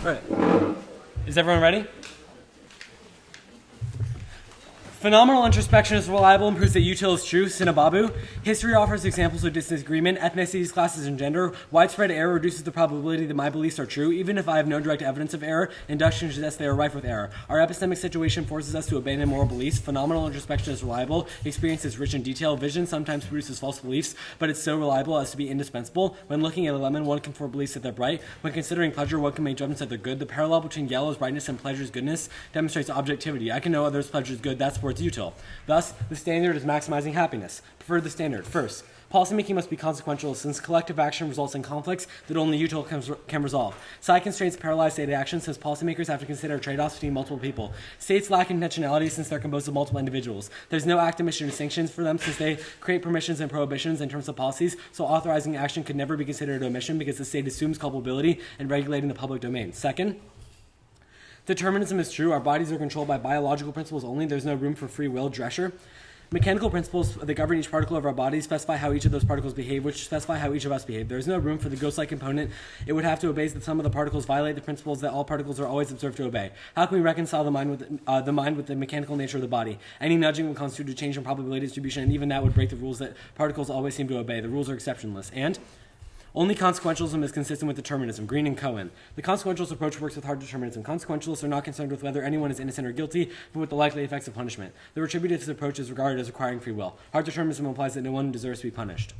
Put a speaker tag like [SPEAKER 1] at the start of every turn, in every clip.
[SPEAKER 1] All right. Is everyone ready? Phenomenal introspection is reliable and proves that util is true. Sinababu. History offers examples of disagreement. Ethnicities, classes, and gender. Widespread error reduces the probability that my beliefs are true. Even if I have no direct evidence of error, induction suggests they are rife with error. Our epistemic situation forces us to abandon moral beliefs. Phenomenal introspection is reliable. Experience is rich in detail. Vision sometimes produces false beliefs, but it's so reliable as to be indispensable. When looking at a lemon, one can form beliefs that they're bright. When considering pleasure, one can make judgments that they're good. The parallel between yellow's brightness and pleasure's goodness demonstrates objectivity. I can know others' pleasure is good. That's where it's util. Thus, the standard is maximizing happiness. Prefer the standard. First, policymaking must be consequential since collective action results in conflicts that only util can resolve. Side constraints paralyze state action since policymakers have to consider trade-offs between multiple people. States lack intentionality since they're composed of multiple individuals. There's no act omission distinctions for them since they create permissions and prohibitions in terms of policies, so authorizing action could never be considered omission because the state assumes culpability in regulating the public domain. Second, determinism is true. Our bodies are controlled by biological principles only. There's no room for free will. Drescher. Mechanical principles that govern each particle of our bodies specify how each of those particles behave, which specify how each of us behave. There is no room for the ghost-like component. It would have to obey that some of the particles violate the principles that all particles are always observed to obey. How can we reconcile the mind with the mechanical nature of the body? Any nudging would constitute a change in probability distribution, and even that would break the rules that particles always seem to obey. The rules are exceptionless. And only consequentialism is consistent with determinism. Green and Cohen. The consequentialist approach works with hard determinism. Consequentialists are not concerned with whether anyone is innocent or guilty, but with the likely effects of punishment. The retributive approach is regarded as requiring free will. Hard determinism implies that no one deserves to be punished.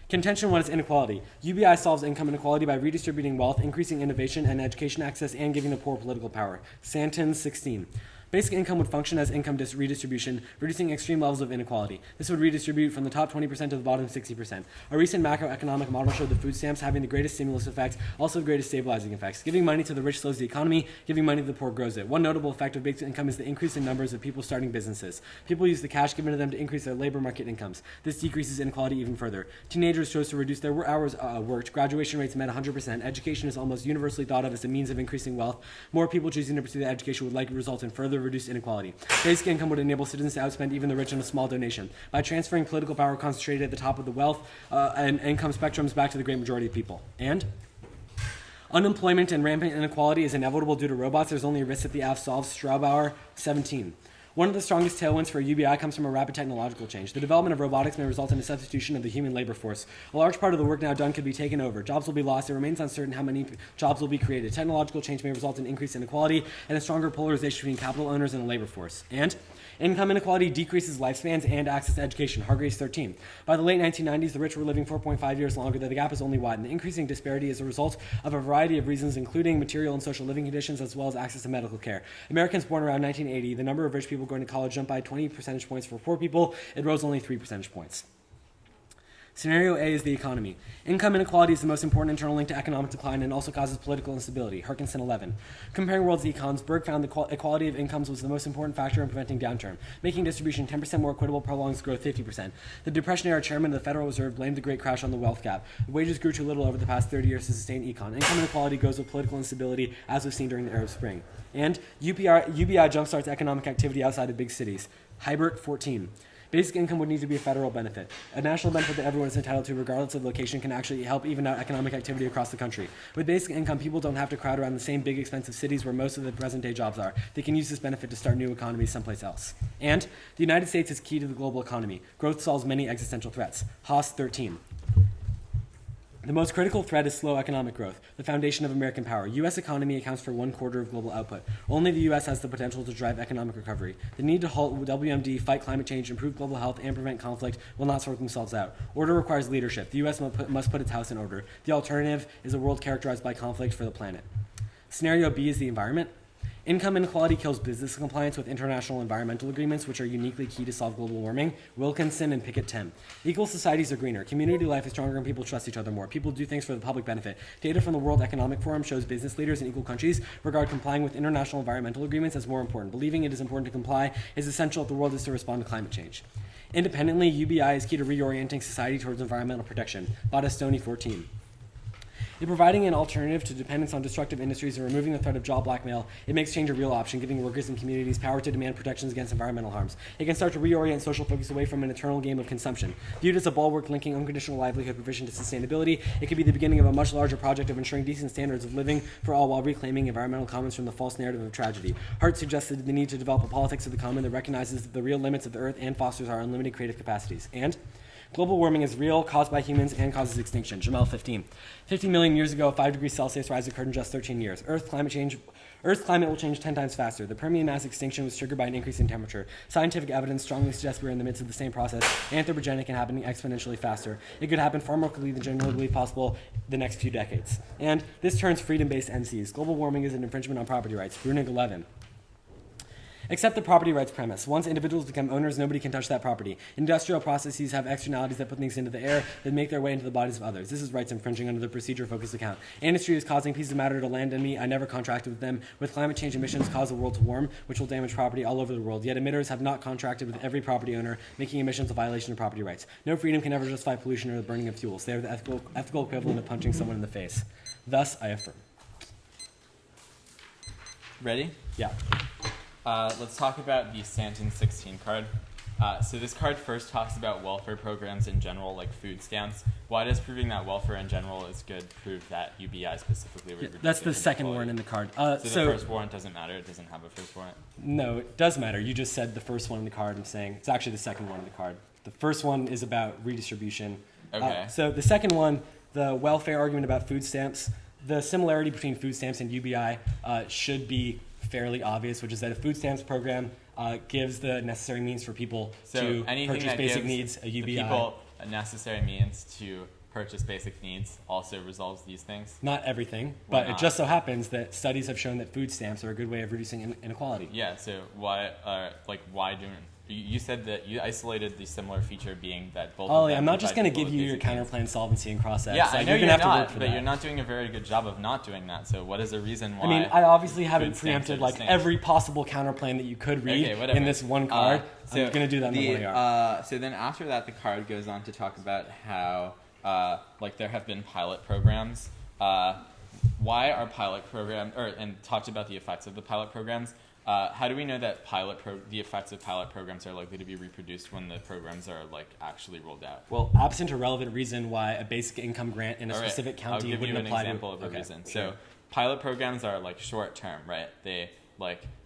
[SPEAKER 1] Contention 1 is inequality. UBI solves income inequality by redistributing wealth, increasing innovation and education access, and giving the poor political power. Santon 16. Basic income would function as income redistribution, reducing extreme levels of inequality. This would redistribute from the top 20% to the bottom 60%. A recent macroeconomic model showed the food stamps having the greatest stimulus effects, also the greatest stabilizing effects. Giving money to the rich slows the economy, giving money to the poor grows it. One notable effect of basic income is the increase in numbers of people starting businesses. People use the cash given to them to increase their labor market incomes. This decreases inequality even further. Teenagers chose to reduce their hours worked. Graduation rates met 100%. Education is almost universally thought of as a means of increasing wealth. More people choosing to pursue that education would likely result in further reduced inequality. Basic income would enable citizens to outspend even the rich in a small donation. By transferring political power concentrated at the top of the wealth and income spectrums back to the great majority of people. And unemployment and rampant inequality is inevitable due to robots. There's only a risk that the AF solves. Straubauer 17. One of the strongest tailwinds for UBI comes from a rapid technological change. The development of robotics may result in a substitution of the human labor force. A large part of the work now done could be taken over. Jobs will be lost. It remains uncertain how many jobs will be created. Technological change may result in increased inequality and a stronger polarization between capital owners and the labor force. And income inequality decreases lifespans and access to education. Hargraves 13. By the late 1990s, the rich were living 4.5 years longer, though the gap is only widened. The increasing disparity is a result of a variety of reasons, including material and social living conditions, as well as access to medical care. Americans born around 1980, the number of rich people going to college jumped by 20 percentage points. For poor people, it rose only 3 percentage points. Scenario A is the economy. Income inequality is the most important internal link to economic decline and also causes political instability. Harkinson 11. Comparing world's econs, Berg found the equality of incomes was the most important factor in preventing downturn. Making distribution 10% more equitable prolongs growth 50%. The Depression-era chairman of the Federal Reserve blamed the great crash on the wealth gap. Wages grew too little over the past 30 years to sustain econ. Income inequality goes with political instability, as was seen during the Arab Spring. And UBI jumpstarts economic activity outside of big cities. Hybert 14. Basic income would need to be a federal benefit. A national benefit that everyone is entitled to, regardless of location, can actually help even out economic activity across the country. With basic income, people don't have to crowd around the same big, expensive cities where most of the present-day jobs are. They can use this benefit to start new economies someplace else. And the United States is key to the global economy. Growth solves many existential threats. Haas 13. The most critical threat is slow economic growth, the foundation of American power. U.S. economy accounts for 1/4 of global output. Only the U.S. has the potential to drive economic recovery. The need to halt WMD, fight climate change, improve global health, and prevent conflict will not sort themselves out. Order requires leadership. The U.S. must put its house in order. The alternative is a world characterized by conflict for the planet. Scenario B is the environment. Income inequality kills business compliance with international environmental agreements, which are uniquely key to solve global warming. Wilkinson and Pickett 10. Equal societies are greener. Community life is stronger and people trust each other more. People do things for the public benefit. Data from the World Economic Forum shows business leaders in equal countries regard complying with international environmental agreements as more important. Believing it is important to comply is essential if the world is to respond to climate change. Independently, UBI is key to reorienting society towards environmental protection. Battistoni 14. In providing an alternative to dependence on destructive industries and removing the threat of job blackmail, it makes change a real option, giving workers and communities power to demand protections against environmental harms. It can start to reorient social focus away from an eternal game of consumption. Viewed as a bulwark linking unconditional livelihood provision to sustainability, it could be the beginning of a much larger project of ensuring decent standards of living for all while reclaiming environmental commons from the false narrative of tragedy. Hart suggested the need to develop a politics of the common that recognizes the real limits of the earth and fosters our unlimited creative capacities. And global warming is real, caused by humans, and causes extinction. Jamel 15. 50 million years ago, a 5 degrees Celsius rise occurred in just 13 years. Earth's climate will change 10 times faster. The Permian mass extinction was triggered by an increase in temperature. Scientific evidence strongly suggests we're in the midst of the same process, anthropogenic and happening exponentially faster. It could happen far more quickly than generally believed possible the next few decades. And this turns freedom-based NCs. Global warming is an infringement on property rights. Brunig 11. Accept the property rights premise. Once individuals become owners, nobody can touch that property. Industrial processes have externalities that put things into the air that make their way into the bodies of others. This is rights infringing under the procedure-focused account. Industry is causing pieces of matter to land on me. I never contracted with them. With climate change, emissions cause the world to warm, which will damage property all over the world. Yet emitters have not contracted with every property owner, making emissions a violation of property rights. No freedom can ever justify pollution or the burning of fuels. They are the ethical equivalent of punching someone in the face. Thus, I affirm.
[SPEAKER 2] Ready?
[SPEAKER 1] Yeah.
[SPEAKER 2] Let's talk about the Stanton 16 card. So this card first talks about welfare programs in general, like food stamps. Why does proving that welfare in general is good prove that UBI specifically would reduce
[SPEAKER 1] That's the
[SPEAKER 2] inequality?
[SPEAKER 1] second warrant in the card.
[SPEAKER 2] So the first warrant doesn't matter? It doesn't have a first warrant?
[SPEAKER 1] No, it does matter. You just said the first one in the card. I'm saying it's actually the second one in the card. The first one is about redistribution.
[SPEAKER 2] Okay.
[SPEAKER 1] So the second one, the welfare argument about food stamps, the similarity between food stamps and UBI should be fairly obvious, which is that a food stamps program gives the necessary means for people to purchase basic needs. A UBI.
[SPEAKER 2] The people a necessary means to purchase basic needs also resolves these things.
[SPEAKER 1] Not everything, but it just so happens that studies have shown that food stamps are a good way of reducing inequality.
[SPEAKER 2] Yeah. So why do you said that you isolated the similar feature being that both.
[SPEAKER 1] Ollie, I'm not just going to give you your counterclaim solvency and cross-X.
[SPEAKER 2] Yeah, I know
[SPEAKER 1] you're
[SPEAKER 2] not, but you're not doing a very good job of not doing that. So what is the reason why?
[SPEAKER 1] I mean, I obviously haven't preempted like every possible counterclaim that you could read in this one card. I'm going to do that in the 1AR.
[SPEAKER 2] So then after that, the card goes on to talk about how there have been pilot programs. Why are pilot programs, and talked about the effects of the pilot programs. How do we know that the effects of pilot programs are likely to be reproduced when the programs are actually rolled out?
[SPEAKER 1] Well, absent a relevant reason why a basic income grant in a specific county wouldn't apply.
[SPEAKER 2] I'll give you an example of a reason.
[SPEAKER 1] Sure.
[SPEAKER 2] So pilot programs are short term, right? They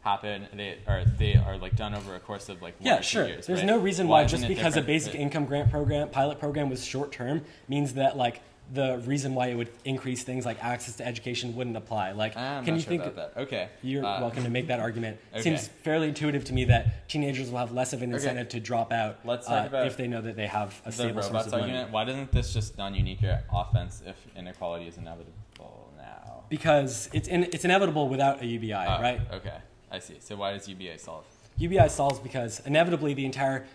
[SPEAKER 2] happen. They are done over a course of 1 or 2 years.
[SPEAKER 1] There's
[SPEAKER 2] right?
[SPEAKER 1] no reason why just because a basic income grant pilot program was short term means that the reason why it would increase things like access to education wouldn't apply.
[SPEAKER 2] I'm
[SPEAKER 1] can
[SPEAKER 2] not
[SPEAKER 1] you
[SPEAKER 2] sure
[SPEAKER 1] think
[SPEAKER 2] about that? Okay.
[SPEAKER 1] You're welcome to make that argument.
[SPEAKER 2] Okay.
[SPEAKER 1] Seems fairly intuitive to me that teenagers will have less of an incentive to drop out if they know that they have a stable source of money.
[SPEAKER 2] Argument. Why doesn't this just non-unique offense if inequality is inevitable now?
[SPEAKER 1] Because it's inevitable without a UBI, right?
[SPEAKER 2] Okay, I see. So why does UBI solve?
[SPEAKER 1] UBI solves because inevitably the entire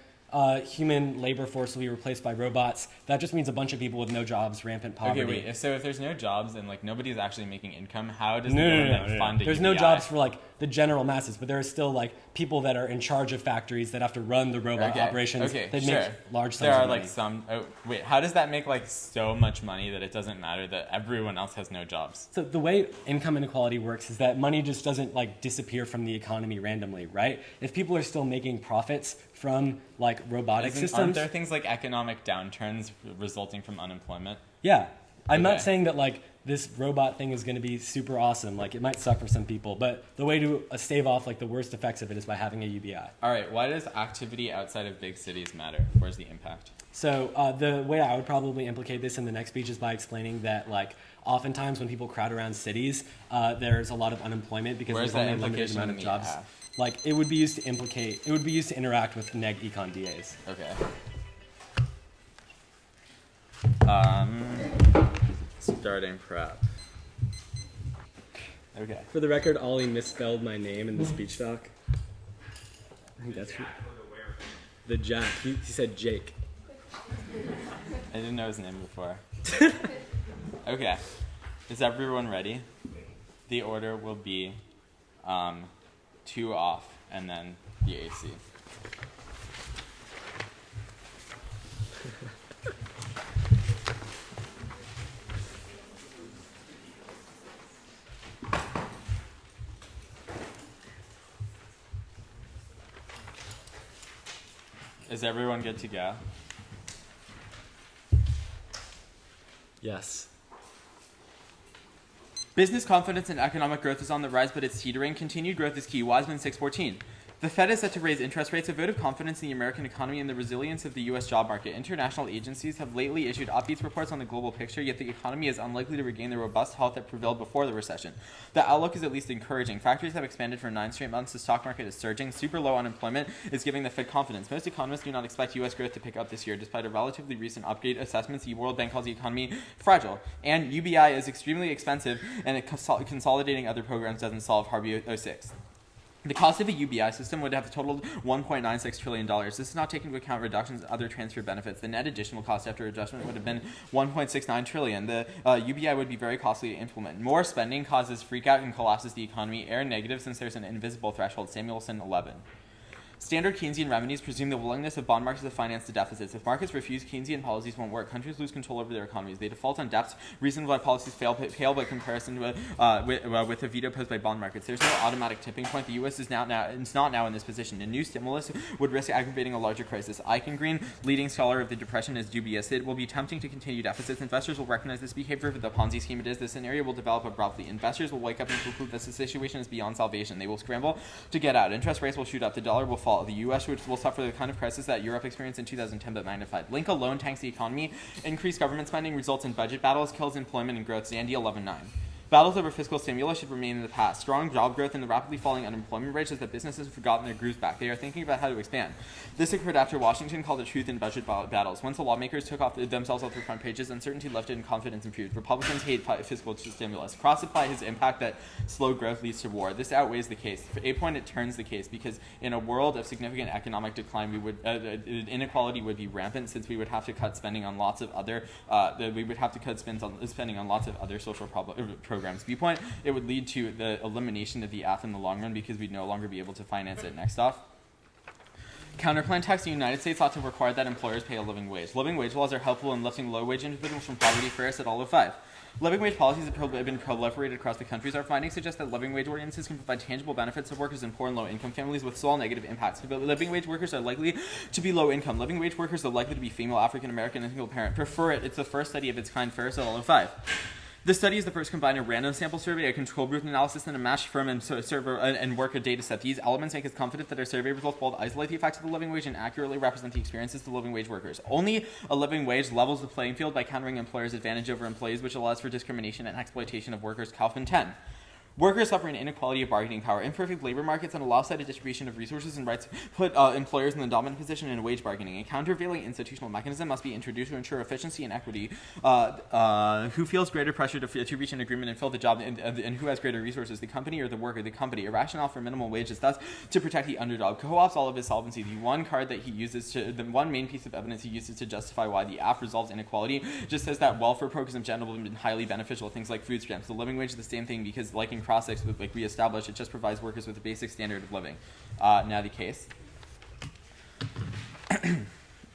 [SPEAKER 1] human labor force will be replaced by robots. That just means a bunch of people with no jobs, rampant poverty.
[SPEAKER 2] Okay, wait. So if there's no jobs and nobody's actually making income, how does the government fund a
[SPEAKER 1] There's
[SPEAKER 2] UBI?
[SPEAKER 1] no jobs for the general masses, but there are still people that are in charge of factories that have to run the robot operations.
[SPEAKER 2] Okay,
[SPEAKER 1] they
[SPEAKER 2] sure.
[SPEAKER 1] make large sums
[SPEAKER 2] there are
[SPEAKER 1] of money.
[SPEAKER 2] some. Oh, wait, how does that make so much money that it doesn't matter that everyone else has no jobs?
[SPEAKER 1] So the way income inequality works is that money just doesn't disappear from the economy randomly, right? If people are still making profits from robotic systems,
[SPEAKER 2] aren't there things like economic downturns resulting from unemployment?
[SPEAKER 1] Yeah, I'm not saying that this robot thing is going to be super awesome. It might suck for some people, but the way to stave off the worst effects of it is by having a UBI.
[SPEAKER 2] All right, why does activity outside of big cities matter? Where's the impact?
[SPEAKER 1] So the way I would probably implicate this in the next speech is by explaining that oftentimes when people crowd around cities, there's a lot of unemployment because there's only a limited amount of jobs. It would be used to interact with neg econ DAs.
[SPEAKER 2] Okay. Starting prep.
[SPEAKER 1] Okay. For the record, Ollie misspelled my name in the speech doc. I think that's the Jack. He said Jake.
[SPEAKER 2] I didn't know his name before. Okay. Is everyone ready? The order will be 2 off and then the AC. Is everyone good to go?
[SPEAKER 1] Yes.
[SPEAKER 2] Business confidence and economic growth is on the rise, but it's teetering. Continued growth is key. Wiseman 614. The Fed is set to raise interest rates, a vote of confidence in the American economy and the resilience of the U.S. job market. International agencies have lately issued upbeat reports on the global picture, yet the economy is unlikely to regain the robust health that prevailed before the recession. The outlook is at least encouraging. Factories have expanded for 9 straight months. The stock market is surging. Super low unemployment is giving the Fed confidence. Most economists do not expect U.S. growth to pick up this year, despite a relatively recent upgrade assessments. The World Bank calls the economy fragile, and UBI is extremely expensive, and consolidating other programs doesn't solve Harvey 06. The cost of a UBI system would have totaled $1.96 trillion. This is not taking into account reductions in other transfer benefits. The net additional cost after adjustment would have been $1.69 trillion. The UBI would be very costly to implement. More spending causes freakout and collapses the economy. Error negative since there's an invisible threshold. Samuelson 11. Standard Keynesian remedies presume the willingness of bond markets to finance the deficits. If markets refuse, Keynesian policies won't work. Countries lose control over their economies. They default on debts, reason why policies pale by comparison with a veto posed by bond markets. There's no automatic tipping point. The U.S. is not now in this position. A new stimulus would risk aggravating a larger crisis. Eichengreen, leading scholar of the Depression, is dubious. It will be tempting to continue deficits. Investors will recognize this behavior for the Ponzi scheme it is. The scenario will develop abruptly. Investors will wake up and conclude that the situation is beyond salvation. They will scramble to get out. Interest rates will shoot up. The dollar will fall. The U.S. will suffer the kind of crisis that Europe experienced in 2010 but magnified. Link alone tanks the economy. Increased government spending results in budget battles, kills employment and growth. Zandy 11.9. Battles over fiscal stimulus should remain in the past. Strong job growth and the rapidly falling unemployment rate shows that businesses have forgotten their grooves back. They are thinking about how to expand. This occurred after Washington called the truth in budget battles. Once the lawmakers took themselves off their front pages, uncertainty lifted and confidence improved. Republicans hate fiscal stimulus. Cross-supply has impact that slow growth leads to war. This outweighs the case. For a point, it turns the case because in a world of significant economic decline, inequality would be rampant since we would have to cut spending on lots of other spending on lots of other social programs. Viewpoint, it would lead to the elimination of the F in the long run because we'd no longer be able to finance it. Next off. Counterclaim tax in the United States ought to require that employers pay a living wage. Living wage laws are helpful in lifting low-wage individuals from poverty first at all of 5. Living wage policies have been proliferated across the countries. Our findings suggest that living wage ordinances can provide tangible benefits to workers in poor and low-income families with small negative impacts. But living wage workers are likely to be low-income. Living wage workers are likely to be female, African-American, and single parent. Prefer it. It's the first study of its kind first at all of 5. This study is the first combined a random sample survey, a control group analysis, and a matched firm and worker data set. These elements make us confident that our survey results both isolate the effects of the living wage and accurately represent the experiences of the living wage workers. Only a living wage levels the playing field by countering employers' advantage over employees, which allows for discrimination and exploitation of workers. Kaufman 10. Workers suffer an inequality of bargaining power. Imperfect labor markets and a lopsided distribution of resources and rights put employers in the dominant position in wage bargaining. A countervailing institutional mechanism must be introduced to ensure efficiency and equity. Who feels greater pressure to reach an agreement and fill the job, and who has greater resources, the company or the worker? The company. A rationale for minimum wage is thus to protect the underdog. Co-ops all of his solvency. The one main piece of evidence he uses to justify why the app resolves inequality just says that welfare programs in general have been highly beneficial. Things like food stamps. The living wage is the same thing because, like in Cross-Ex, like we established, it just provides workers with a basic standard of living. Now the case.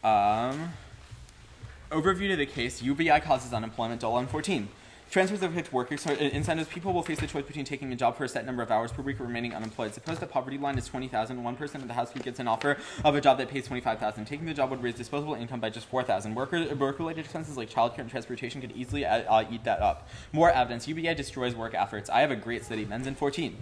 [SPEAKER 2] Overview to the case. UBI causes unemployment. Dolan 14. Transfers of hit workers incentives. People will face the choice between taking a job for a set number of hours per week or remaining unemployed. Suppose the poverty line is 20,000. One person in the household gets an offer of a job that pays 25,000. Taking the job would raise disposable income by just 4,000. Work-related expenses like childcare and transportation could easily eat that up. More evidence. UBI destroys work efforts. I have a great study. Men's in 14.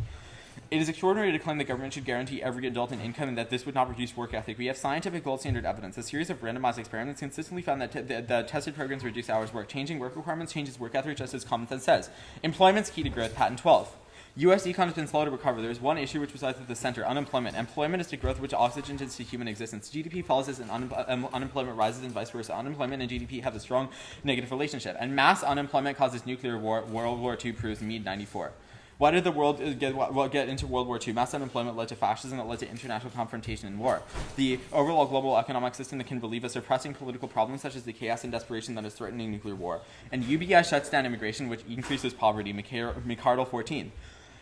[SPEAKER 2] It is extraordinary to claim the government should guarantee every adult an income and that this would not reduce work ethic. We have scientific gold standard evidence. A series of randomized experiments consistently found that the tested programs reduce hours worked. Changing work requirements changes work ethic just as common sense says. Employment's key to growth. Patent 12. U.S. econ has been slow to recover. There is one issue which resides at the center, unemployment. Employment is to growth which oxygenates to human existence. GDP falls as unemployment rises and vice versa. Unemployment and GDP have a strong negative relationship. And mass unemployment causes nuclear war. World War II proves Meade 94. Why did the world get into World War II? Mass unemployment led to fascism that led to international confrontation and war. The overall global economic system that can relieve us of pressing political problems such as the chaos and desperation that is threatening nuclear war. And UBI shuts down immigration, which increases poverty. McCardle 14.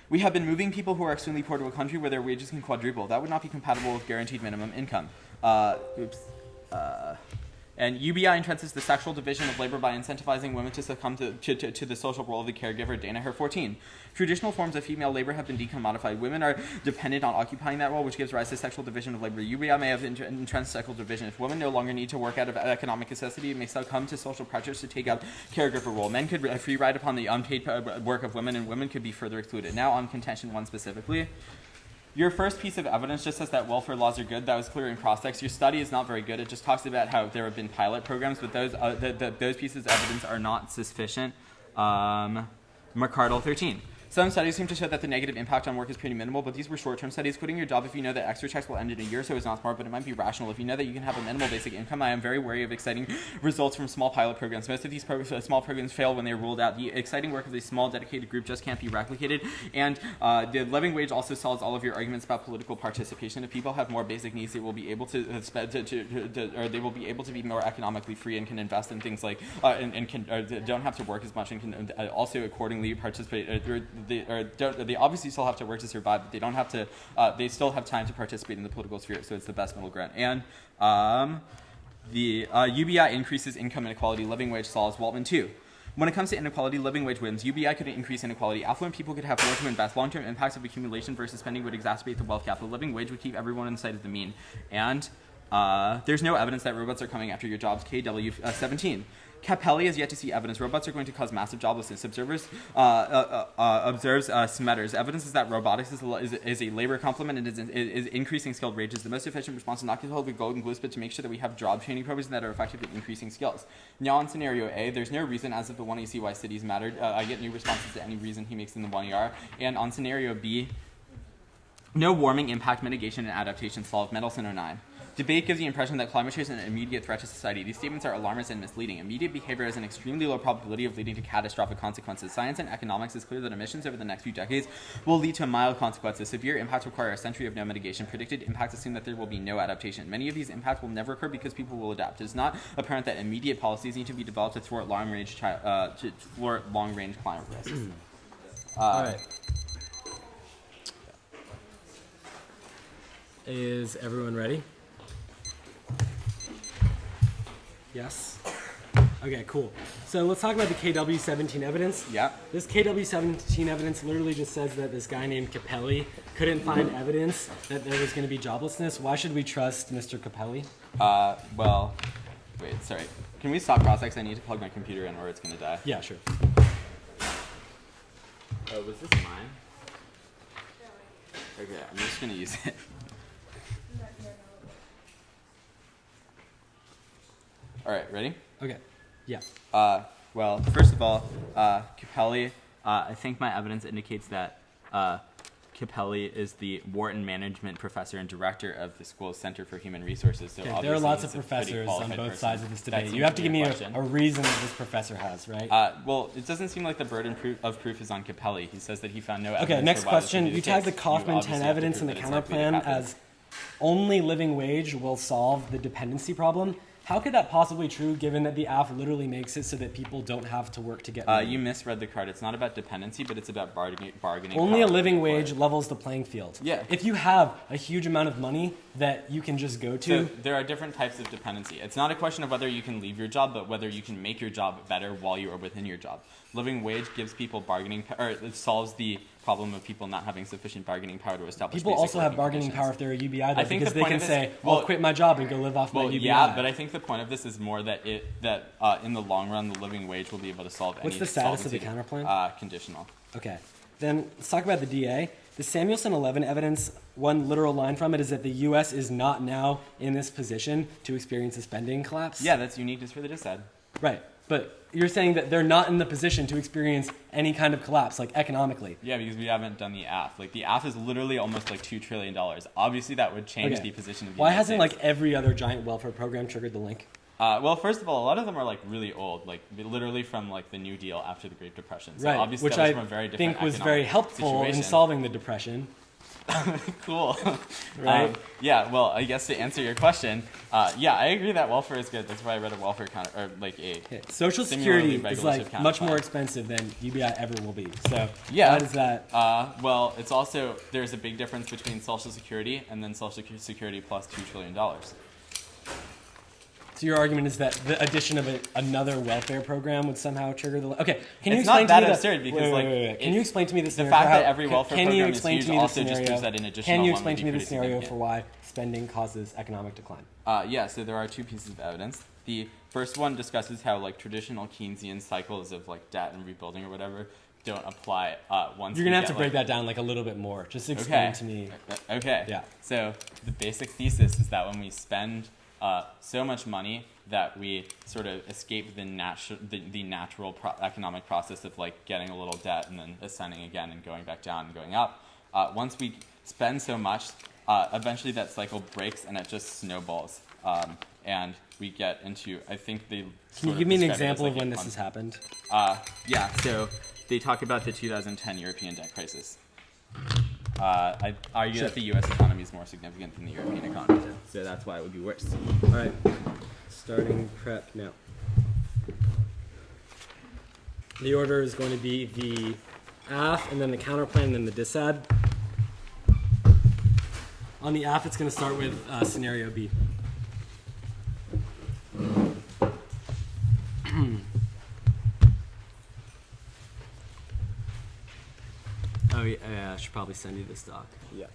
[SPEAKER 2] We have been moving people who are extremely poor to a country where their wages can quadruple. That would not be compatible with guaranteed minimum income. And UBI entrenches the sexual division of labor by incentivizing women to succumb to the social role of the caregiver. Dana Her 14. Traditional forms of female labor have been decommodified. Women are dependent on occupying that role, which gives rise to sexual division of labor. UBI may have entrenched sexual division. If women no longer need to work out of economic necessity, it may succumb to social pressures to take up caregiver role. Men could free ride upon the unpaid work of women, and women could be further excluded. Now on contention 1 specifically. Your first piece of evidence just says that welfare laws are good. That was clear in cross-text. Your study is not very good. It just talks about how there have been pilot programs, but those pieces of evidence are not sufficient. McCardle 13. Some studies seem to show that the negative impact on work is pretty minimal, but these were short-term studies. Quitting your job if you know that extra checks will end in a year or so is not smart, but it might be rational. If you know that you can have a minimal basic income, I am very wary of exciting results from small pilot programs. Most of these small programs fail when they are rolled out. The exciting work of a small, dedicated group just can't be replicated, and the living wage also solves all of your arguments about political participation. If people have more basic needs, they will be able to they will be able to be more economically free and can invest in things like don't have to work as much and can also accordingly participate. They obviously still have to work to survive, but they don't have to. They still have time to participate in the political sphere, so it's the best middle ground. And the UBI increases income inequality. Living wage solves Waltman 2. When it comes to inequality, living wage wins. UBI could increase inequality. Affluent people could have more to invest. Long-term impacts of accumulation versus spending would exacerbate the wealth gap. The living wage would keep everyone in sight of the mean. And there's no evidence that robots are coming after your jobs. KW17. Capelli has yet to see evidence. Robots are going to cause massive joblessness. Observes Smetters. Evidence is that robotics is a labor complement and is increasing skilled wages. The most efficient response is not to hold the golden goose, but to make sure that we have job training programs that are effective at increasing skills. Now on scenario A, there's no reason as of the 1AC why cities mattered. I get new responses to any reason he makes in the 1ER. And on scenario B, no warming, impact, mitigation, and adaptation solved. Mendelson 09. Debate gives the impression that climate change is an immediate threat to society. These statements are alarmist and misleading. Immediate behavior has an extremely low probability of leading to catastrophic consequences. Science and economics is clear that emissions over the next few decades will lead to mild consequences. Severe impacts require a century of no mitigation. Predicted impacts assume that there will be no adaptation. Many of these impacts will never occur because people will adapt. It is not apparent that immediate policies need to be developed to thwart long-range climate risks.
[SPEAKER 1] All right. Is everyone ready? Yes? Okay, cool. So let's talk about the KW17 evidence.
[SPEAKER 2] Yeah.
[SPEAKER 1] This KW17 evidence literally just says that this guy named Capelli couldn't find evidence that there was going to be joblessness. Why should we trust Mr. Capelli?
[SPEAKER 2] Well, wait, sorry. Can we stop cross-X? I need to plug my computer in or it's going to die.
[SPEAKER 1] Yeah, sure.
[SPEAKER 2] Oh, was this mine? Okay, I'm just going to use it. All right, ready?
[SPEAKER 1] Okay. Yeah.
[SPEAKER 2] Well, first of all, Capelli, I think my evidence indicates that Capelli is the Wharton Management Professor and Director of the school's Center for Human Resources. So
[SPEAKER 1] there are lots of professors on both sides of this debate. You have to give me a reason that this professor has, right?
[SPEAKER 2] Well, it doesn't seem like the burden of proof is on Capelli. He says that he found no evidence.
[SPEAKER 1] Okay, next question. You tag the Kaufman 10 evidence in the counterclaim as only living wage will solve the dependency problem. How could that possibly be true given that the AF literally makes it so that people don't have to work to get money?
[SPEAKER 2] You misread the card. It's not about dependency, but it's about bargaining.
[SPEAKER 1] Only a living wage levels the playing field.
[SPEAKER 2] Yeah.
[SPEAKER 1] If you have a huge amount of money that you can just go to.
[SPEAKER 2] So there are different types of dependency. It's not a question of whether you can leave your job, but whether you can make your job better while you are within your job. Living wage gives people bargaining power, or it solves the problem of people not having sufficient bargaining power to establish.
[SPEAKER 1] People also have bargaining power if they're a UBI, though, because they can say, "I'll quit my job and go live off my UBI."
[SPEAKER 2] Yeah, but I think the point of this is more that in the long run, the living wage will be able to solve.
[SPEAKER 1] What's the status of the counterclaim?
[SPEAKER 2] Conditional.
[SPEAKER 1] Okay, then let's talk about the DA. The Samuelson 11 evidence, one literal line from it is that the U.S. is not now in this position to experience a spending collapse.
[SPEAKER 2] Yeah, that's unique just for the dissed.
[SPEAKER 1] Right, but you're saying that they're not in the position to experience any kind of collapse, like economically.
[SPEAKER 2] Yeah, because we haven't done the AF. Like, the AF is literally almost like $2 trillion. Obviously, that would change the position of the
[SPEAKER 1] Why hasn't, like, every other giant welfare program triggered the link?
[SPEAKER 2] Well, first of all, a lot of them are, like, really old, like, literally from, like, the New Deal after the Great Depression. So
[SPEAKER 1] right,
[SPEAKER 2] obviously
[SPEAKER 1] which
[SPEAKER 2] that was
[SPEAKER 1] I
[SPEAKER 2] from a very different
[SPEAKER 1] think was very helpful
[SPEAKER 2] situation.
[SPEAKER 1] in solving the Depression.
[SPEAKER 2] Cool.
[SPEAKER 1] Right?
[SPEAKER 2] Yeah, well, I guess to answer your question, yeah, I agree that welfare is good. That's why I read a welfare
[SPEAKER 1] Social Security is like much more expensive than UBI ever will be. So
[SPEAKER 2] yeah,
[SPEAKER 1] why does that?
[SPEAKER 2] Well, it's also, there's a big difference between Social Security and then Social Security plus $2 trillion.
[SPEAKER 1] So your argument is that the addition of another welfare program would somehow trigger the... Okay, can you
[SPEAKER 2] It's
[SPEAKER 1] explain
[SPEAKER 2] not
[SPEAKER 1] to me
[SPEAKER 2] that absurd because,
[SPEAKER 1] wait. Can you explain to me the
[SPEAKER 2] the
[SPEAKER 1] scenario?
[SPEAKER 2] fact that every welfare
[SPEAKER 1] Can you
[SPEAKER 2] program is
[SPEAKER 1] explain
[SPEAKER 2] huge
[SPEAKER 1] to me the
[SPEAKER 2] also just
[SPEAKER 1] scenario?
[SPEAKER 2] proves that an additional
[SPEAKER 1] Can you
[SPEAKER 2] one
[SPEAKER 1] explain
[SPEAKER 2] would
[SPEAKER 1] to
[SPEAKER 2] be
[SPEAKER 1] me the
[SPEAKER 2] pretty
[SPEAKER 1] scenario for
[SPEAKER 2] significant.
[SPEAKER 1] why spending causes economic decline?
[SPEAKER 2] Yeah, so there are two pieces of evidence. The first one discusses how like traditional Keynesian cycles of like debt and rebuilding or whatever don't apply once
[SPEAKER 1] You're
[SPEAKER 2] we
[SPEAKER 1] gonna have
[SPEAKER 2] get,
[SPEAKER 1] to break
[SPEAKER 2] like,
[SPEAKER 1] that down like a little bit more. Just explain
[SPEAKER 2] Okay.
[SPEAKER 1] to me.
[SPEAKER 2] Okay.
[SPEAKER 1] Yeah.
[SPEAKER 2] So the basic thesis is that when we spend so much money that we sort of escape the natural economic process of like getting a little debt and then ascending again and going back down and going up. Once we spend so much, eventually that cycle breaks and it just snowballs. And we get into, I think they.
[SPEAKER 1] Can you give me an example of when this has happened?
[SPEAKER 2] Yeah, so they talk about the 2010 European debt crisis. I argue that the U.S. economy is more significant than the European economy, so that's why it would be worse.
[SPEAKER 1] All right, starting prep now. The order is going to be the AF, and then the counterplan, and then the disad. On the AF, it's going to start with scenario B. Oh yeah, I should probably send you this doc.
[SPEAKER 2] Yeah.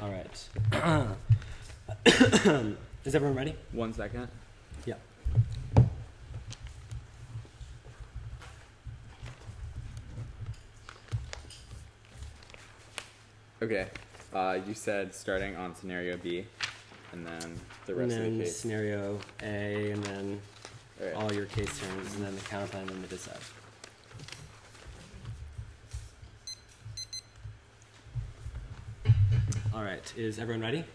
[SPEAKER 1] All right. Is everyone ready?
[SPEAKER 2] 1 second.
[SPEAKER 1] Yeah.
[SPEAKER 2] Okay. You said starting on scenario B, and then the
[SPEAKER 1] And
[SPEAKER 2] rest of
[SPEAKER 1] then
[SPEAKER 2] the case.
[SPEAKER 1] scenario A, and then
[SPEAKER 2] All right.
[SPEAKER 1] all your case terms, and then the counterplan, and the disad. All right, is everyone ready?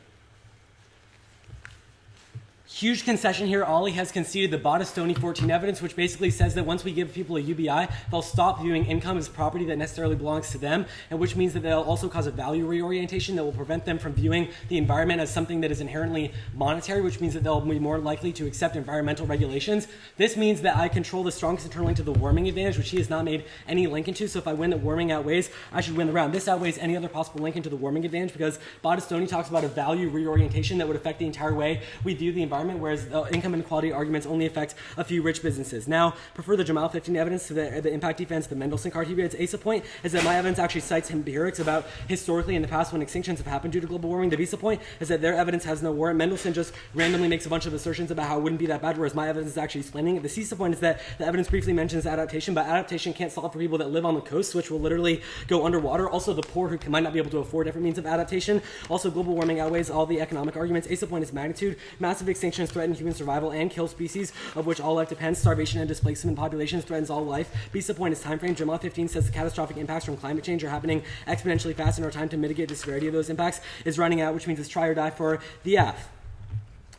[SPEAKER 1] Huge concession here. Ollie has conceded the Battistoni 14 evidence, which basically says that once we give people a UBI, they'll stop viewing income as property that necessarily belongs to them, and which means that they'll also cause a value reorientation that will prevent them from viewing the environment as something that is inherently monetary, which means that they'll be more likely to accept environmental regulations. This means that I control the strongest internal link to the warming advantage, which he has not made any link into. So if I win that warming outweighs, I should win the round. This outweighs any other possible link into the warming advantage because Battistoni talks about a value reorientation that would affect the entire way we view the environment, whereas the income inequality arguments only affect a few rich businesses. Now, prefer the Jamal 15 evidence to the impact defense, the Mendelssohn criteria. Its ASA point is that my evidence actually cites empirics about historically in the past when extinctions have happened due to global warming. The Visa point is that their evidence has no warrant. Mendelssohn just randomly makes a bunch of assertions about how it wouldn't be that bad, whereas my evidence is actually explaining it. The CISA point is that the evidence briefly mentions adaptation, but adaptation can't solve for people that live on the coast, which will literally go underwater. Also, the poor who might not be able to afford different means of adaptation. Also, global warming outweighs all the economic arguments. ASA point is magnitude. Massive extinctions threaten human survival and kill species, of which all life depends. Starvation and displacement populations threatens all life. BISA point is time frame. Jamal 15 says the catastrophic impacts from climate change are happening exponentially fast, and our time to mitigate the severity of those impacts is running out, which means it's try or die for the F.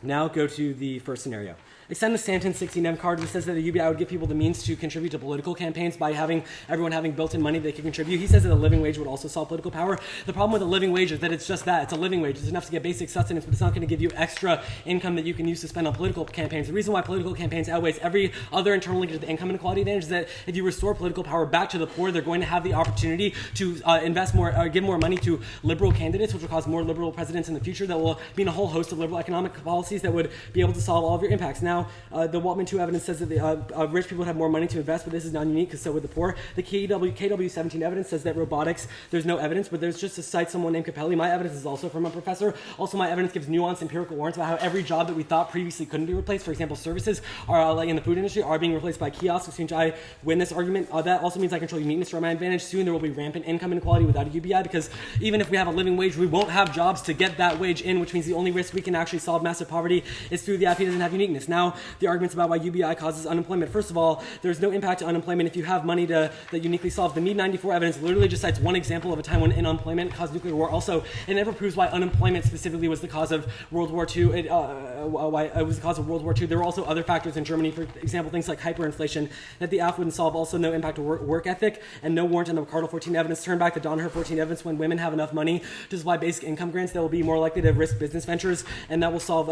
[SPEAKER 1] Now go to the first scenario. Extend the Stanton 16M card, which says that the UBI would give people the means to contribute to political campaigns by having everyone having built-in money they can contribute. He says that a living wage would also solve political power. The problem with a living wage is that it's just that. It's a living wage. It's enough to get basic sustenance, but it's not going to give you extra income that you can use to spend on political campaigns. The reason why political campaigns outweighs every other internal link to the income inequality advantage is that if you restore political power back to the poor, they're going to have the opportunity to invest more, give more money to liberal candidates, which will cause more liberal presidents in the future. That will mean a whole host of liberal economic policies that would be able to solve all of your impacts. Now, the Waltman 2 evidence says that the rich people would have more money to invest, but this is non-unique because so would the poor. The KW17 evidence says that robotics, there's no evidence, but there's just to cite someone named Capelli. My evidence is also from a professor. Also, my evidence gives nuanced empirical warrants about how every job that we thought previously couldn't be replaced, for example, services are like in the food industry, are being replaced by kiosks. As soon as I win this argument, that also means I control uniqueness for my advantage. Soon there will be rampant income inequality without a UBI because even if we have a living wage, we won't have jobs to get that wage in, which means the only risk we can actually solve massive poverty is through the IP doesn't have uniqueness. Now, Now, the arguments about why UBI causes unemployment. First of all, there's no impact to unemployment if you have money that uniquely solve. The Mead 94 evidence literally just cites one example of a time when unemployment caused nuclear war. Also, it never proves why unemployment specifically was the cause of World War II. Why it was the cause of World War II. There were also other factors in Germany, for example, things like hyperinflation that the AF wouldn't solve. Also, no impact to work ethic and no warrant in the Cardinal 14 evidence. Turn back the Donner 14 evidence. When women have enough money to supply basic income grants, they will be more likely to risk business ventures, and that will solve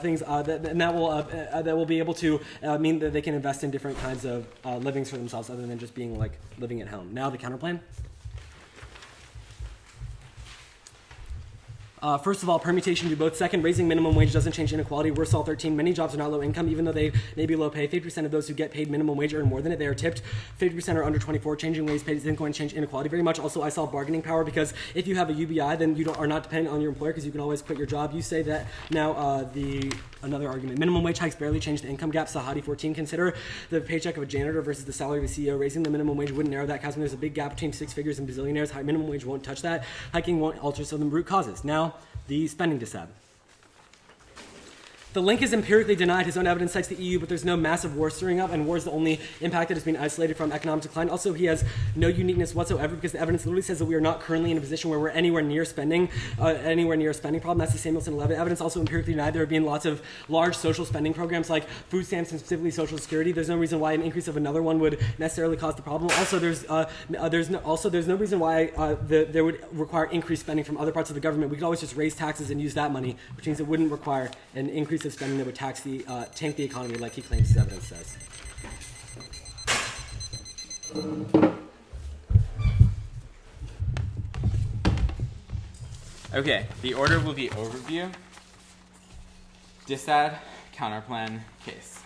[SPEAKER 1] things. That will be able to mean that they can invest in different kinds of livings for themselves, other than just being like living at home. Now the counterplan. First of all, permutation do both. Second, raising minimum wage doesn't change inequality. We're all 13. Many jobs are not low income, even though they may be low pay. 50% of those who get paid minimum wage earn more than it. They are tipped. 50% are under 24. Changing wage paid isn't going to change inequality very much. Also, I saw bargaining power, because if you have a UBI, then you are not dependent on your employer, because you can always quit your job. You say that now. Another argument. Minimum wage hikes barely change the income gap. Sahadi 14. Consider the paycheck of a janitor versus the salary of a CEO. Raising the minimum wage wouldn't narrow that chasm. There's a big gap between six figures and bazillionaires. High minimum wage won't touch that. Hiking won't alter some of the root causes. Now, the spending disab. The link is empirically denied. His own evidence cites the EU, but there's no massive war stirring up, and war is the only impact that has been isolated from economic decline. Also, he has no uniqueness whatsoever, because the evidence literally says that we are not currently in a position where we're anywhere near a spending problem. That's the Samuelson 11 evidence. Also empirically denied. There have been lots of large social spending programs like food stamps and specifically Social Security. There's no reason why an increase of another one would necessarily cause the problem. Also, there's no reason why there would require increased spending from other parts of the government. We could always just raise taxes and use that money, which means it wouldn't require an increase of spending that would tank the economy, like he claims his evidence says.
[SPEAKER 2] Okay, the order will be overview, disad, counterplan, case.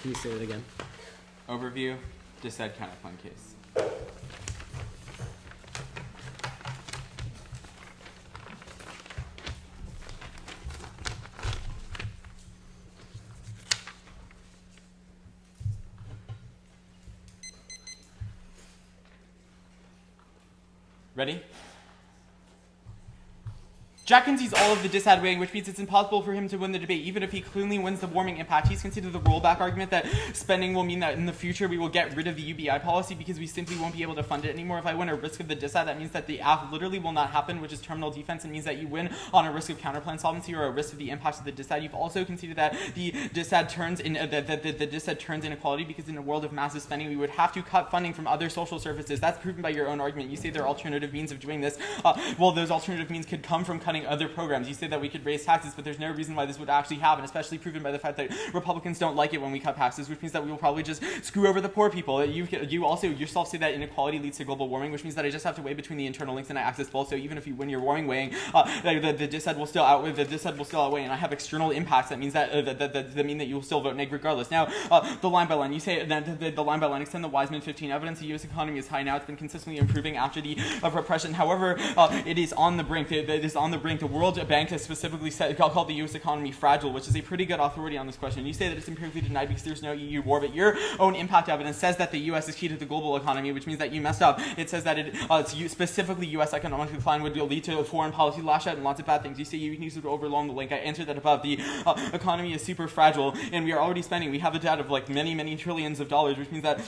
[SPEAKER 1] Can you say it again?
[SPEAKER 2] Overview, disad, counterplan, case. Ready? Jack concedes all of the disad weighing, which means it's impossible for him to win the debate. Even if he cleanly wins the warming impact, he's conceded the rollback argument that spending will mean that in the future we will get rid of the UBI policy because we simply won't be able to fund it anymore. If I win a risk of the disad, that means that the AF literally will not happen, which is terminal defense. It means that you win on a risk of counterplan solvency or a risk of the impact of the disad. You've also conceded that the disad turns in the disad turns inequality, because in a world of massive spending we would have to cut funding from other social services. That's proven by your own argument. You say there are alternative means of doing this. Well, those alternative means could come from cutting other programs. You say that we could raise taxes, but there's no reason why this would actually happen, especially proven by the fact that Republicans don't like it when we cut taxes, which means that we will probably just screw over the poor people. You also yourself say that inequality leads to global warming, which means that I just have to weigh between the internal links and I access both. So even if you win your warming weighing, the disad will still outweigh, and I have external impacts. That means that mean that you will still vote neg regardless. Now, the line by line. You say that the line by line extend the Wiseman 15 evidence. The U.S. economy is high now. It's been consistently improving after the repression. However, it is on the brink. It is on the brink. The World Bank has specifically called the U.S. economy fragile, which is a pretty good authority on this question. You say that it's empirically denied because there's no EU war, but your own impact evidence says that the U.S. is key to the global economy, which means that you messed up. It says that specifically U.S. economic decline would lead to a foreign policy lash out and lots of bad things. You say you need to overwhelm the link. I answered that above. The economy is super fragile, and we are already spending. We have a debt of like many trillions of dollars, which means that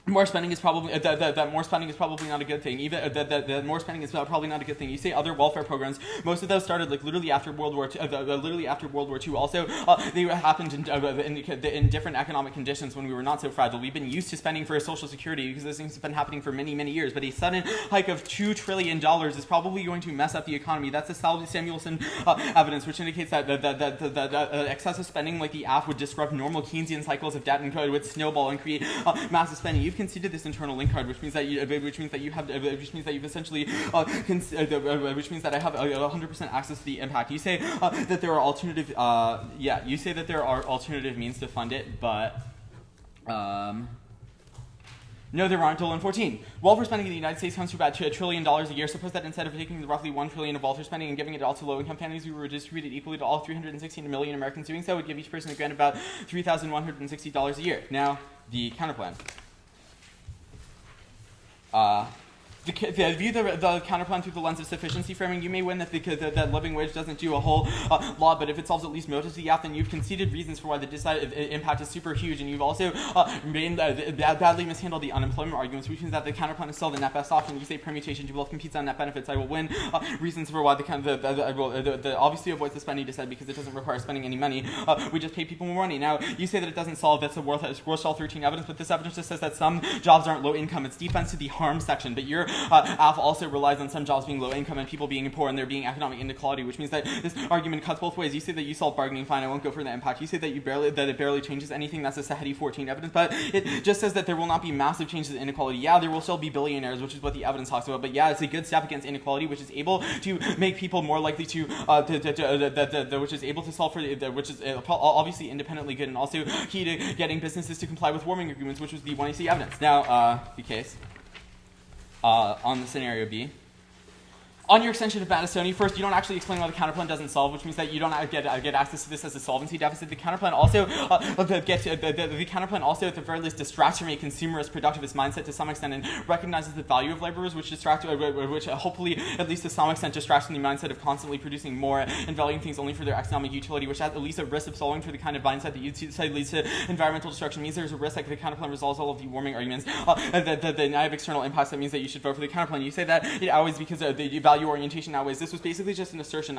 [SPEAKER 2] more spending is probably that more spending is probably not a good thing. Even that more spending is probably not a good thing. You say other welfare programs. Most of those started like literally after World War II. Also, they happened in different economic conditions when we were not so fragile. We've been used to spending for Social Security because those things have been happening for many years. But a sudden hike of $2 trillion is probably going to mess up the economy. That's the Samuelson evidence, which indicates that excessive spending like the AF would disrupt normal Keynesian cycles of debt and would snowball and create massive spending. You've conceded this internal link card, which means that you've essentially which means that I have 100% access to the impact. You say that there are alternative you say that there are alternative means to fund it, but no, there aren't. Dolan 14. Welfare spending in the United States comes to about $2 trillion a year. Suppose that instead of taking the roughly $1 trillion of welfare spending and giving it all to low-income families, we were distributed equally to all 316 million Americans. Doing so would give each person a grant about $3,160 a year. Now, the counterplan. view the counterplan through the lens of sufficiency framing, you may win that that living wage doesn't do a whole lot, but if it solves at least most of the gap, then you've conceded reasons for why the decided impact is super huge, and you've also badly mishandled the unemployment arguments, which means that the counterplan is still the net best option. You say permutation to both competes on net benefits. I will win reasons for why the obviously avoids the spending decide because it doesn't require spending any money. We just pay people more money. Now, you say that it doesn't solve, that's a worth all 13 evidence, but this evidence just says that some jobs aren't low income. It's defense to the harm section, but your AF also relies on some jobs being low income and people being poor and there being economic inequality, which means that this argument cuts both ways. You say that you solve bargaining, fine, I won't go for the impact. You say that it barely changes anything, that's a Sahedi 14 evidence, but it just says that there will not be massive changes in inequality. Yeah, there will still be billionaires, which is what the evidence talks about, but yeah, it's a good step against inequality, which is able to make people more likely to, which is able to solve for, which is obviously independently good and also key to getting businesses to comply with warming agreements, which was the 1AC evidence. Now, the case. On the scenario B. On your extension of Madisoni, first, you don't actually explain why the counterplan doesn't solve, which means that you don't get access to this as a solvency deficit. The counterplan also the counterplan also, at the very least, distracts from a consumerist, productivist mindset to some extent and recognizes the value of laborers, which hopefully, at least to some extent, distracts from the mindset of constantly producing more and valuing things only for their economic utility, which at least a risk of solving for the kind of mindset that you say leads to environmental destruction means there's a risk that the counterplan resolves all of the warming arguments. The have external impacts, that means that you should vote for the counterplan. You say that it always, because the value orientation outweighs. This was basically just an assertion.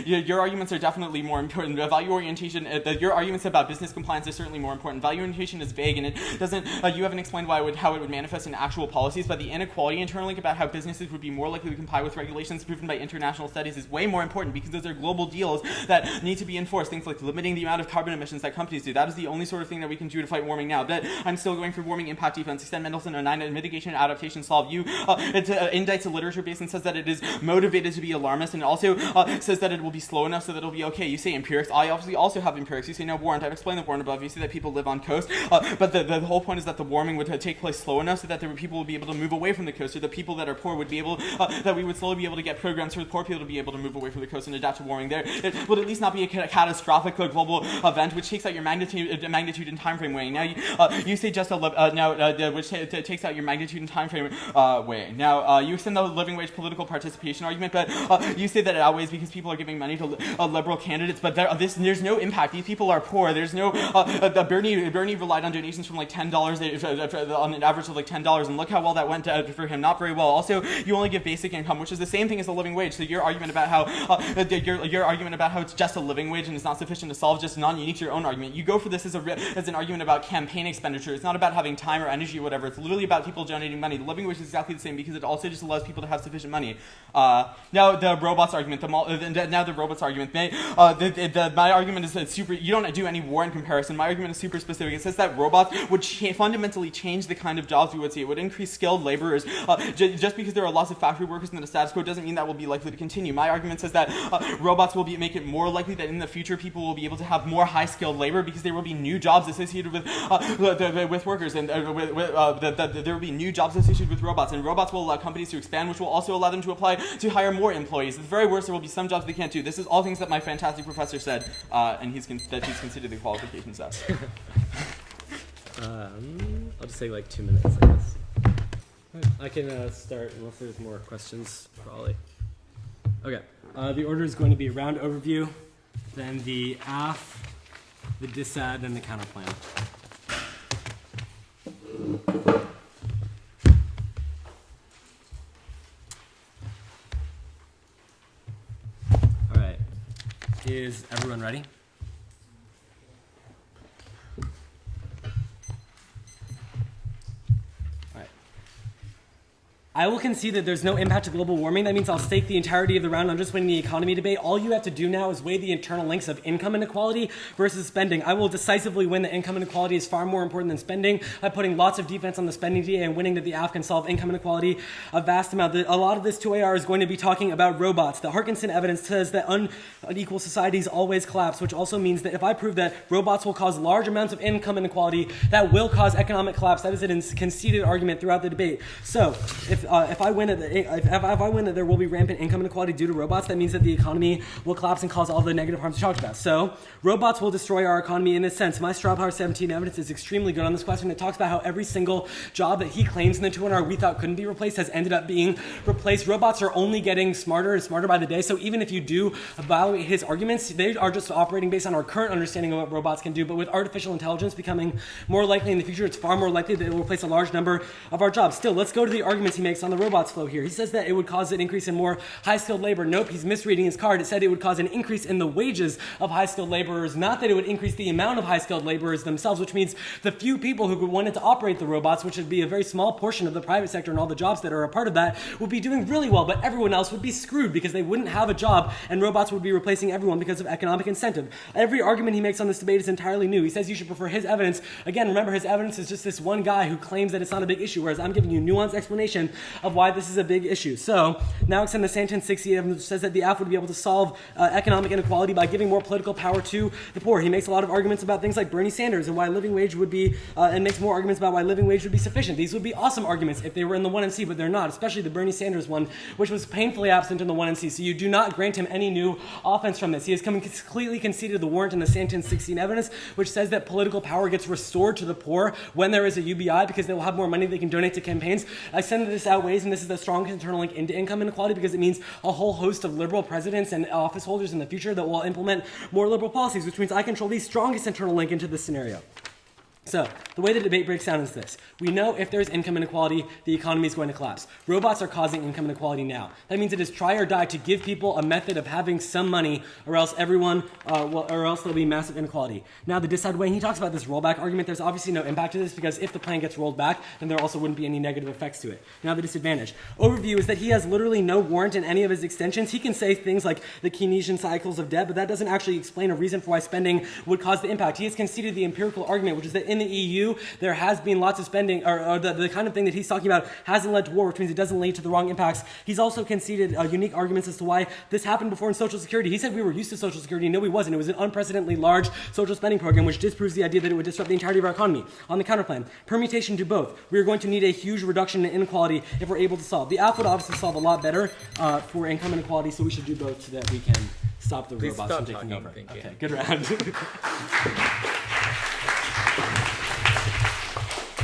[SPEAKER 2] Your arguments are definitely more important. Value orientation, your arguments about business compliance are certainly more important. Value orientation is vague, and it doesn't. You haven't explained how it would manifest in actual policies. But the inequality internal link about how businesses would be more likely to comply with regulations proven by international studies is way more important because those are global deals that need to be enforced. Things like limiting the amount of carbon emissions that companies do. That is the only sort of thing that we can do to fight warming now. But I'm still going for warming impact defense. Extend Mendelsohn 09 mitigation and adaptation solve. You it indicts a literature base and says that it is motivated to be alarmist, and it also says that it will be slow enough so that it'll be okay. You say empirics. I obviously also have empirics. You say no warrant. I've explained the warrant above. You say that people live on coast, but the whole point is that the warming would take place slow enough so that people would be able to move away from the coast, or the people that are poor would be able, that we would slowly be able to get programs for poor people to be able to move away from the coast and adapt to warming there. It would at least not be a catastrophic global event, which takes out your magnitude and time frame weighing. Now, you say just which takes out your magnitude and time frame weighing. Now, you extend the living wage political participation argument, but you say that it outweighs because people are giving money to liberal candidates, but there's no impact. These people are poor. There's no Bernie relied on donations from like $10 on an average of like $10, and look how well that went for him. Not very well. Also, you only give basic income, which is the same thing as the living wage. So your argument about how it's just a living wage and it's not sufficient to solve just non-unique to your own argument. You go for this as an argument about campaign expenditure. It's not about having time or energy or whatever. It's literally about people donating money. The living wage is exactly the same because it also just allows people to have sufficient money. Now the robots argument. My argument is that super. You don't do any warrant comparison. My argument is super specific. It says that robots would fundamentally change the kind of jobs we would see. It would increase skilled laborers. Just because there are lots of factory workers in the status quo doesn't mean that will be likely to continue. My argument says that robots will make it more likely that in the future people will be able to have more high-skilled labor because there will be new jobs associated with workers, and there will be new jobs associated with robots, and robots will allow companies to expand, which will also allow them to apply to hire more employees. At the very worst, there will be some jobs they can't do. This is all things that my fantastic professor said, and he's considered the qualifications test.
[SPEAKER 1] I'll just take like 2 minutes, I guess. I can start unless there's more questions for Ollie. Okay. The order is going to be a round overview, then the AF, the disad, then the counterplan. All right. Is everyone ready? I will concede that there's no impact to global warming. That means I'll stake the entirety of the round on just winning the economy debate. All you have to do now is weigh the internal links of income inequality versus spending. I will decisively win that income inequality is far more important than spending by putting lots of defense on the spending DA and winning that the AF can solve income inequality a vast amount. A lot of this 2AR is going to be talking about robots. The Harkinson evidence says that unequal societies always collapse, which also means that if I prove that robots will cause large amounts of income inequality, that will cause economic collapse. That is a conceded argument throughout the debate. So, if if I win that there will be rampant income inequality due to robots, that means that the economy will collapse and cause all the negative harms we talked about. So robots will destroy our economy in this sense. My Straw Power 17 evidence is extremely good on this question. It talks about how every single job that he claims in the 200 hour we thought couldn't be replaced has ended up being replaced. Robots are only getting smarter and smarter by the day. So even if you do evaluate his arguments, they are just operating based on our current understanding of what robots can do. But with artificial intelligence becoming more likely in the future, it's far more likely that it will replace a large number of our jobs. Still, let's go to the arguments he makes on the robots flow here. He says that it would cause an increase in more high-skilled labor. Nope, he's misreading his card. It said it would cause an increase in the wages of high-skilled laborers, not that it would increase the amount of high-skilled laborers themselves, which means the few people who wanted to operate the robots, which would be a very small portion of the private sector and all the jobs that are a part of that, would be doing really well, but everyone else would be screwed because they wouldn't have a job and robots would be replacing everyone because of economic incentive. Every argument he makes on this debate is entirely new. He says you should prefer his evidence. Again, remember, his evidence is just this one guy who claims that it's not a big issue, whereas I'm giving you nuanced explanation of why this is a big issue. So now extend the sentence 68 evidence, which says that the AF would be able to solve economic inequality by giving more political power to the poor. He makes a lot of arguments about things like Bernie Sanders and why living wage would be, and makes more arguments about why living wage would be sufficient. These would be awesome arguments if they were in the 1NC, but they're not, especially the Bernie Sanders one, which was painfully absent in the 1NC. So you do not grant him any new offense from this. He has completely conceded the warrant in the sentence 16 evidence, which says that political power gets restored to the poor when there is a UBI because they will have more money they can donate to campaigns. I send this outweighs, and this is the strongest internal link into income inequality because it means a whole host of liberal presidents and office holders in the future that will implement more liberal policies, which means I control the strongest internal link into this scenario. So, the way the debate breaks down is this. We know if there's income inequality, the economy is going to collapse. Robots are causing income inequality now. That means it is try or die to give people a method of having some money, or else or else there'll be massive inequality. Now, the decide way, he talks about this rollback argument. There's obviously no impact to this because if the plan gets rolled back, then there also wouldn't be any negative effects to it. Now, the disadvantage. Overview is that he has literally no warrant in any of his extensions. He can say things like the Keynesian cycles of debt, but that doesn't actually explain a reason for why spending would cause the impact. He has conceded the empirical argument, which is that in the EU, there has been lots of spending, or the kind of thing that he's talking about hasn't led to war, which means it doesn't lead to the wrong impacts. He's also conceded unique arguments as to why this happened before in Social Security. He said we were used to Social Security. No, we wasn't. It was an unprecedentedly large social spending program, which disproves the idea that it would disrupt the entirety of our economy. On the counterclaim, permutation to both. We are going to need a huge reduction in inequality if we're able to solve. The app would obviously solve a lot better for income inequality, so we should do both so that we can stop the robots from taking over.
[SPEAKER 3] Thank you.
[SPEAKER 1] Okay, good round.